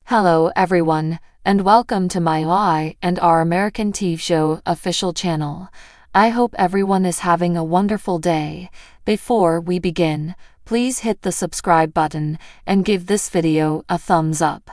Hello everyone, and welcome to my Y and our American TV show official channel. I hope everyone is having a wonderful day. Before we begin, please hit the subscribe button and give this video a thumbs up.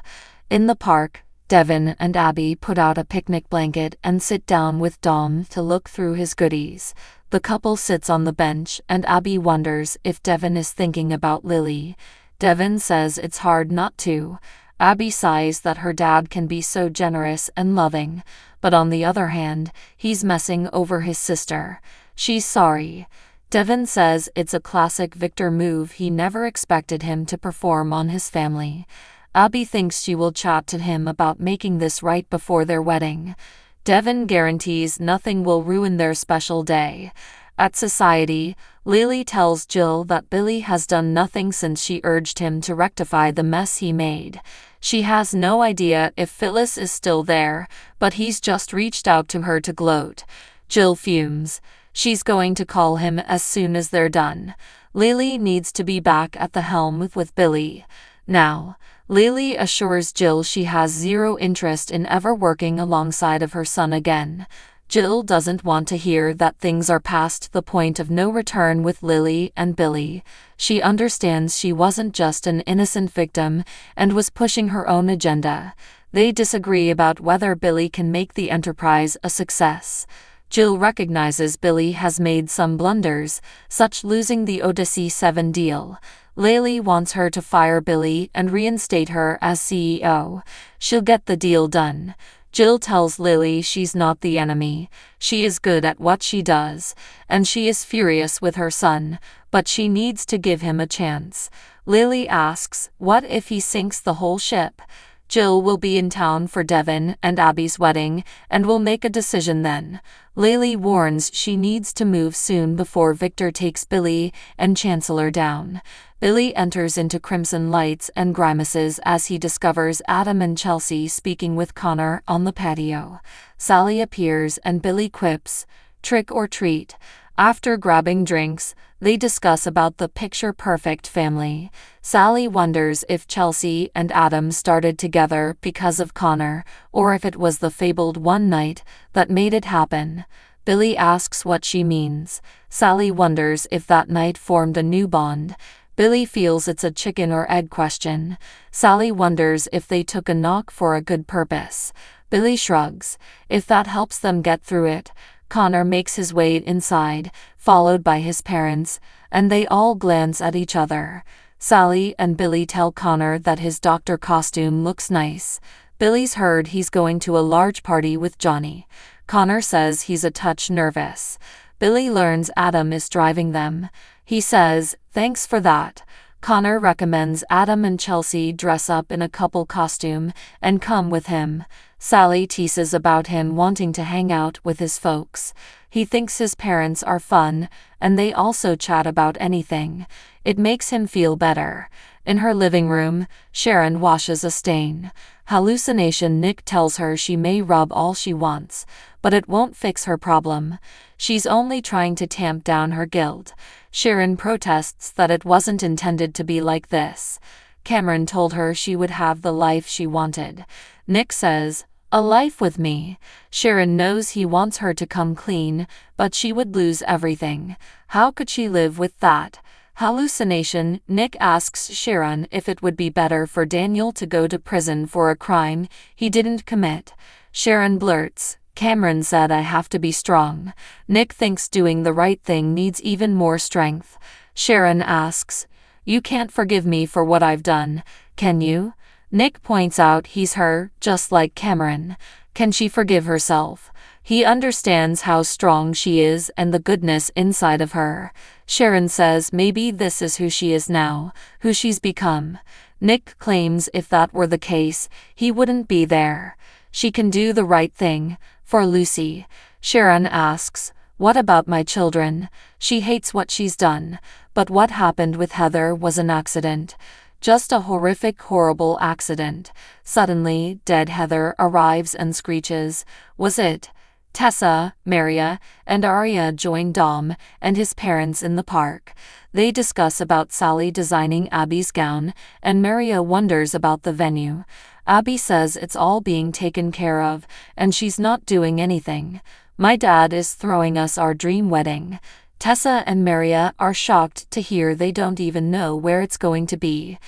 In the park, Devin and Abby put out a picnic blanket and sit down with Dom to look through his goodies. The couple sits on the bench and Abby wonders if Devin is thinking about Lily. Devin says it's hard not to. Abby sighs that her dad can be so generous and loving, but on the other hand, he's messing over his sister. She's sorry. Devin says it's a classic Victor move he never expected him to perform on his family. Abby thinks she will chat to him about making this right before their wedding. Devin guarantees nothing will ruin their special day. At society, Lily tells Jill that Billy has done nothing since she urged him to rectify the mess he made. She has no idea if Phyllis is still there, but he's just reached out to her to gloat. Jill fumes. She's going to call him as soon as they're done. Lily needs to be back at the helm with Billy. Now, Lily assures Jill she has zero interest in ever working alongside of her son again. Jill doesn't want to hear that things are past the point of no return with Lily and Billy. She understands she wasn't just an innocent victim and was pushing her own agenda. They disagree about whether Billy can make the enterprise a success. Jill recognizes Billy has made some blunders, such losing the Odyssey 7 deal. Lily wants her to fire Billy and reinstate her as CEO. She'll get the deal done. Jill tells Lily she's not the enemy. She is good at what she does, and she is furious with her son, but she needs to give him a chance. Lily asks, what if he sinks the whole ship? Jill will be in town for Devin and Abby's wedding, and will make a decision then. Lily warns she needs to move soon before Victor takes Billy and Chancellor down. Billy enters into crimson lights and grimaces as he discovers Adam and Chelsea speaking with Connor on the patio. Sally appears and Billy quips, "Trick or treat." After grabbing drinks, they discuss about the picture-perfect family. Sally wonders if Chelsea and Adam started together because of Connor, or if it was the fabled one night that made it happen. Billy asks what she means. Sally wonders if that night formed a new bond. Billy feels it's a chicken or egg question. Sally wonders if they took a knock for a good purpose. Billy shrugs. If that helps them get through it. Connor makes his way inside, followed by his parents, and they all glance at each other. Sally and Billy tell Connor that his doctor costume looks nice. Billy's heard he's going to a large party with Johnny. Connor says he's a touch nervous. Billy learns Adam is driving them. He says, "Thanks for that." Connor recommends Adam and Chelsea dress up in a couple costume and come with him. Sally teases about him wanting to hang out with his folks. He thinks his parents are fun, and they also chat about anything. It makes him feel better. In her living room, Sharon washes a stain. Hallucination Nick tells her she may rub all she wants, but it won't fix her problem. She's only trying to tamp down her guilt. Sharon protests that it wasn't intended to be like this. Cameron told her she would have the life she wanted. Nick says, "A life with me." Sharon knows he wants her to come clean, but she would lose everything. How could she live with that? Hallucination Nick asks Sharon if it would be better for Daniel to go to prison for a crime he didn't commit. Sharon blurts, "Cameron said I have to be strong." Nick thinks doing the right thing needs even more strength. Sharon asks, "You can't forgive me for what I've done, can you?" Nick points out he's her, just like Cameron. Can she forgive herself? He understands how strong she is and the goodness inside of her. Sharon says maybe this is who she is now, who she's become. Nick claims if that were the case, he wouldn't be there. She can do the right thing, for Lucy. Sharon asks, "What about my children?" She hates what she's done, but what happened with Heather was an accident. Just a horrific, horrible accident. Suddenly, dead Heather arrives and screeches, "Was it?" Tessa, Maria, and Aria join Dom and his parents in the park. They discuss about Sally designing Abby's gown, and Maria wonders about the venue. Abby says it's all being taken care of, and she's not doing anything. My dad is throwing us our dream wedding. Tessa and Maria are shocked to hear they don't even know where it's going to be.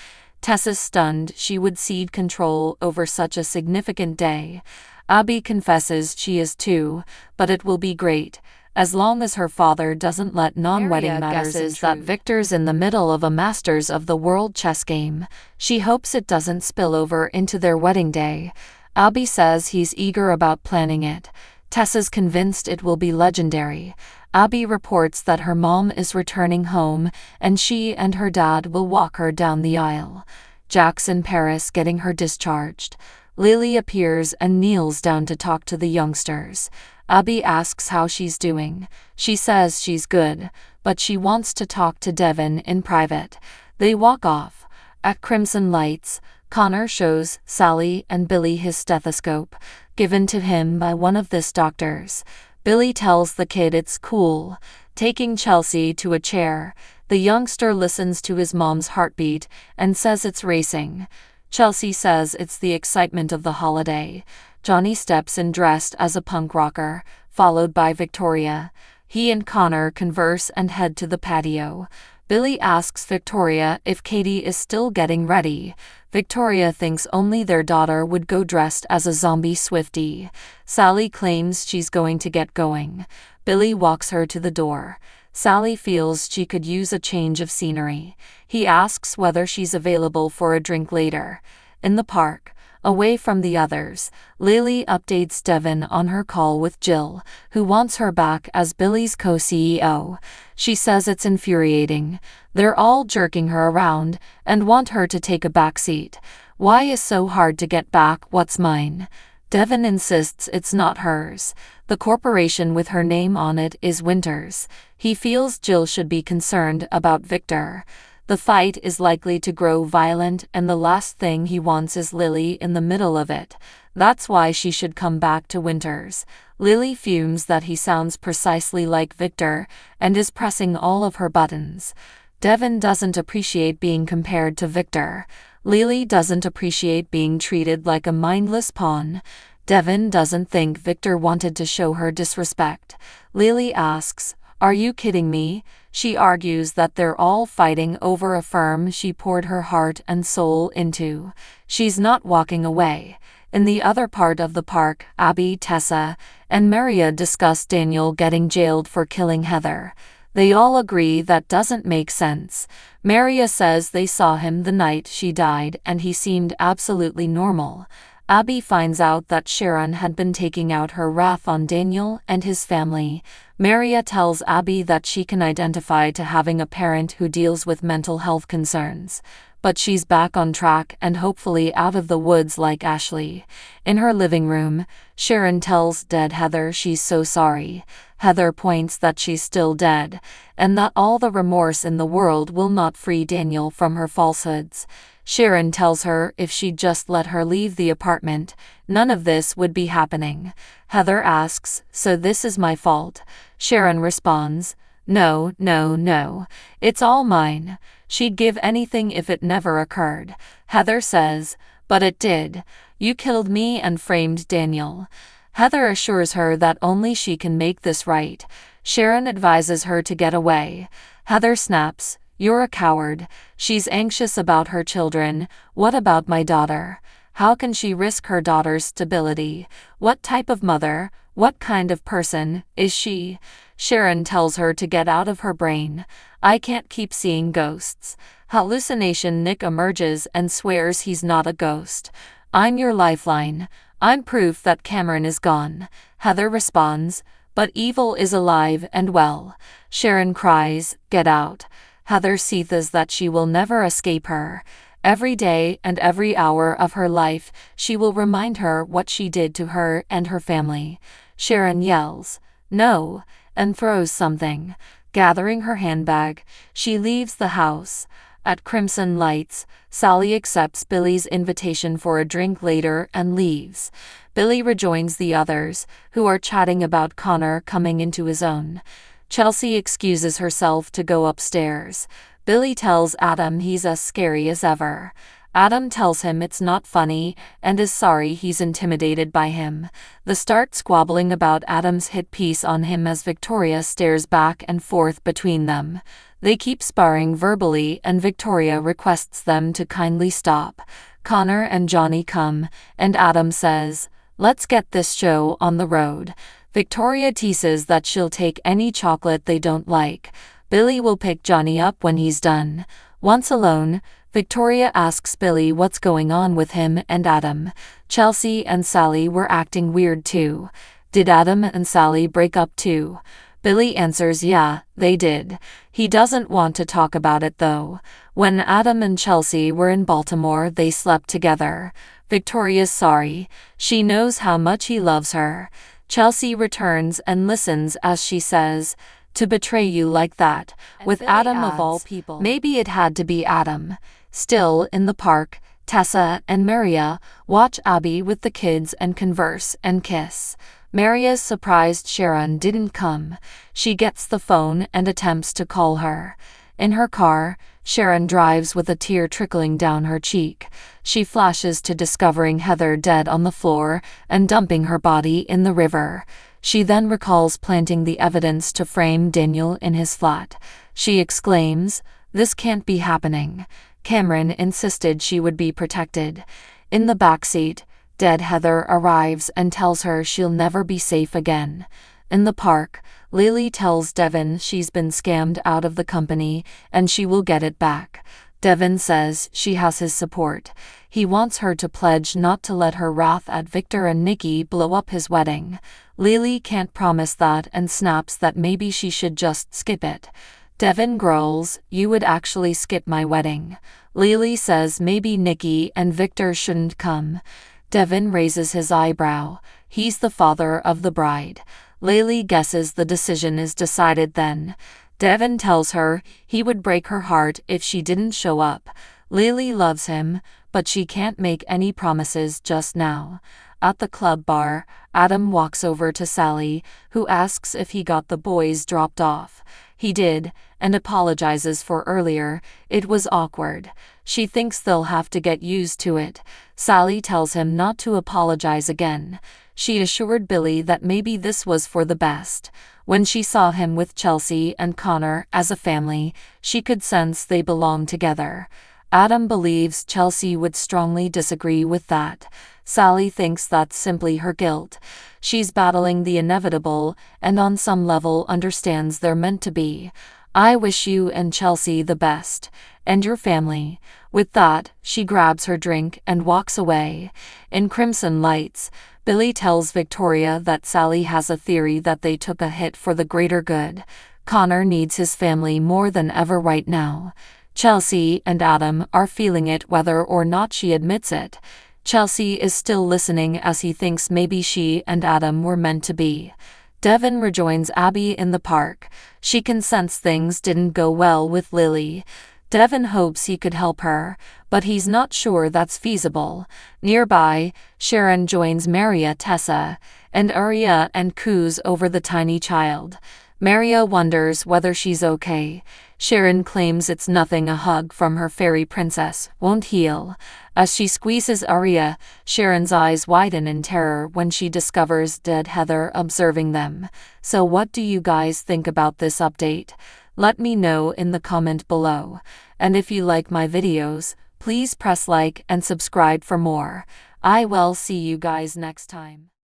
Tessa's stunned she would cede control over such a significant day. Abby confesses she is too, but it will be great, as long as her father doesn't let non-wedding matters intrude. That Victor's in the middle of a Masters of the World chess game. She hopes it doesn't spill over into their wedding day. Abby says he's eager about planning it. Tessa's convinced it will be legendary. Abby reports that her mom is returning home, and she and her dad will walk her down the aisle. Jack's in Paris getting her discharged. Lily appears and kneels down to talk to the youngsters. Abby asks how she's doing. She says she's good, but she wants to talk to Devon in private. They walk off. At Crimson Lights, Connor shows Sally and Billy his stethoscope, given to him by one of this doctors. Billy tells the kid it's cool, taking Chelsea to a chair. The youngster listens to his mom's heartbeat and says it's racing. Chelsea says it's the excitement of the holiday. Johnny steps in dressed as a punk rocker, followed by Victoria. He and Connor converse and head to the patio. Billy asks Victoria if Katie is still getting ready. Victoria thinks only their daughter would go dressed as a zombie Swiftie. Sally claims she's going to get going. Billy walks her to the door. Sally feels she could use a change of scenery. He asks whether she's available for a drink later. In the park, away from the others, Lily updates Devon on her call with Jill, who wants her back as Billy's co-CEO. She says it's infuriating. They're all jerking her around and want her to take a backseat. Why is so hard to get back what's mine? Devon insists it's not hers. The corporation with her name on it is Winter's. He feels Jill should be concerned about Victor. The fight is likely to grow violent, and the last thing he wants is Lily in the middle of it. That's why she should come back to Winter's. Lily fumes that he sounds precisely like Victor and is pressing all of her buttons. Devon doesn't appreciate being compared to Victor. Lily doesn't appreciate being treated like a mindless pawn. Devon doesn't think Victor wanted to show her disrespect. Lily asks, "Are you kidding me?" She argues that they're all fighting over a firm she poured her heart and soul into. She's not walking away. In the other part of the park, Abby, Tessa, and Maria discuss Daniel getting jailed for killing Heather. They all agree that doesn't make sense. Maria says they saw him the night she died and he seemed absolutely normal. Abby finds out that Sharon had been taking out her wrath on Daniel and his family. Maria tells Abby that she can identify to having a parent who deals with mental health concerns. But she's back on track and hopefully out of the woods like Ashley. In her living room, Sharon tells dead Heather she's so sorry. Heather points that she's still dead, and that all the remorse in the world will not free Daniel from her falsehoods. Sharon tells her if she'd just let her leave the apartment, none of this would be happening. Heather asks, "So this is my fault?" Sharon responds, "No, no, no. It's all mine. She'd give anything if it never occurred." Heather says, "But it did. You killed me and framed Daniel." Heather assures her that only she can make this right. Sharon advises her to get away. Heather snaps, "You're a coward." She's anxious about her children. "What about my daughter? How can she risk her daughter's stability? What type of mother, what kind of person, is she?" Sharon tells her to get out of her brain. "I can't keep seeing ghosts." Hallucination Nick emerges and swears he's not a ghost. "I'm your lifeline. I'm proof that Cameron is gone." Heather responds, "But evil is alive and well." Sharon cries, "Get out." Heather seethes that she will never escape her. Every day and every hour of her life, she will remind her what she did to her and her family. Sharon yells, "No," and throws something. Gathering her handbag, she leaves the house. At Crimson Lights, Sally accepts Billy's invitation for a drink later and leaves. Billy rejoins the others, who are chatting about Connor coming into his own. Chelsea excuses herself to go upstairs. Billy tells Adam he's as scary as ever. Adam tells him it's not funny and is sorry he's intimidated by him. They start squabbling about Adam's hit piece on him as Victoria stares back and forth between them. They keep sparring verbally and Victoria requests them to kindly stop. Connor and Johnny come, and Adam says, "Let's get this show on the road." Victoria teases that she'll take any chocolate they don't like. Billy will pick Johnny up when he's done. Once alone, Victoria asks Billy what's going on with him and Adam. Chelsea and Sally were acting weird too. Did Adam and Sally break up too? Billy answers yeah, they did. He doesn't want to talk about it though. When Adam and Chelsea were in Baltimore, they slept together. Victoria's sorry. She knows how much he loves her. Chelsea returns and listens as she says, "To betray you like that, with Adam of all people. Maybe it had to be Adam." Still, in the park, Tessa and Maria watch Abby with the kids and converse and kiss. Maria's surprised Sharon didn't come. She gets the phone and attempts to call her. In her car, Sharon drives with a tear trickling down her cheek. She flashes to discovering Heather dead on the floor and dumping her body in the river. She then recalls planting the evidence to frame Daniel in his flat. She exclaims, "This can't be happening." Cameron insisted she would be protected. In the backseat, dead Heather arrives and tells her she'll never be safe again. In the park, Lily tells Devin she's been scammed out of the company and she will get it back. Devin says she has his support. He wants her to pledge not to let her wrath at Victor and Nikki blow up his wedding. Lily can't promise that and snaps that maybe she should just skip it. Devin growls, "You would actually skip my wedding." Lily says maybe Nikki and Victor shouldn't come. Devin raises his eyebrow. He's the father of the bride. Lily guesses the decision is decided then. Devin tells her he would break her heart if she didn't show up. Lily loves him, but she can't make any promises just now. At the club bar, Adam walks over to Sally, who asks if he got the boys dropped off. He did, and apologizes for earlier. It was awkward. She thinks they'll have to get used to it. Sally tells him not to apologize again. She assured Billy that maybe this was for the best. When she saw him with Chelsea and Connor as a family, she could sense they belonged together. Adam believes Chelsea would strongly disagree with that. Sally thinks that's simply her guilt. She's battling the inevitable and on some level understands they're meant to be. "I wish you and Chelsea the best. And your family." With that, she grabs her drink and walks away. In Crimson Lights, Billy tells Victoria that Sally has a theory that they took a hit for the greater good. Connor needs his family more than ever right now. Chelsea and Adam are feeling it whether or not she admits it. Chelsea is still listening as he thinks maybe she and Adam were meant to be. Devin rejoins Abby in the park. She can sense things didn't go well with Lily. Devin hopes he could help her, but he's not sure that's feasible. Nearby, Sharon joins Maria, Tessa, and Aria and coos over the tiny child. Maria wonders whether she's okay. Sharon claims it's nothing a hug from her fairy princess won't heal. As she squeezes Aria, Sharon's eyes widen in terror when she discovers dead Heather observing them. So what do you guys think about this update? Let me know in the comment below. And if you like my videos, please press like and subscribe for more. I will see you guys next time.